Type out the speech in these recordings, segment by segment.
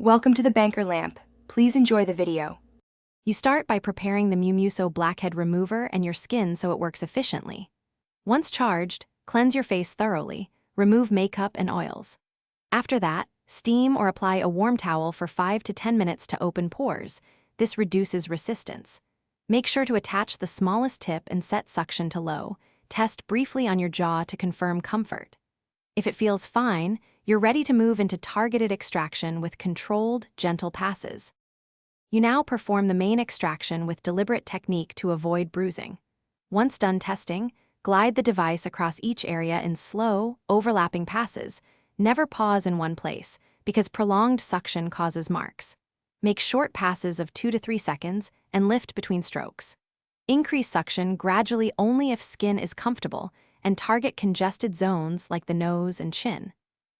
Welcome to the Banker Lamp. Please enjoy the video. You start by preparing the Mumuso Blackhead Remover and your skin so it works efficiently. Once charged, cleanse your face thoroughly, remove makeup and oils. After that, steam or apply a warm towel for 5 to 10 minutes to open pores. This reduces resistance. Make sure to attach the smallest tip and set suction to low. Test briefly on your jaw to confirm comfort. If it feels fine, you're ready to move into targeted extraction with controlled, gentle passes. You now perform the main extraction with deliberate technique to avoid bruising. Once done testing, glide the device across each area in slow, overlapping passes. Never pause in one place, because prolonged suction causes marks. Make short passes of 2 to 3 seconds and lift between strokes. Increase suction gradually only if skin is comfortable and target congested zones like the nose and chin.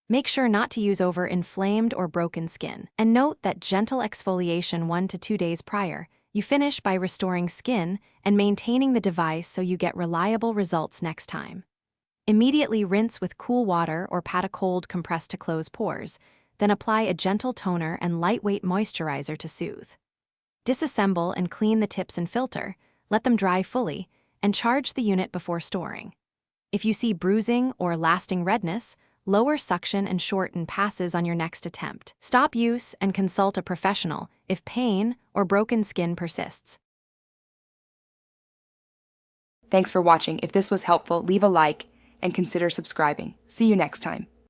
Make sure not to use over inflamed or broken skin. And note that gentle exfoliation 1 to 2 days prior. You finish by restoring skin and maintaining the device so you get reliable results next time. Immediately rinse with cool water or pat a cold compress to close pores, then apply a gentle toner and lightweight moisturizer to soothe. Disassemble and clean the tips and filter, let them dry fully, and charge the unit before storing. If you see bruising or lasting redness, lower suction and shorten passes on your next attempt. Stop use and consult a professional if pain or broken skin persists. Thanks for watching. If this was helpful, leave a like and consider subscribing. See you next time.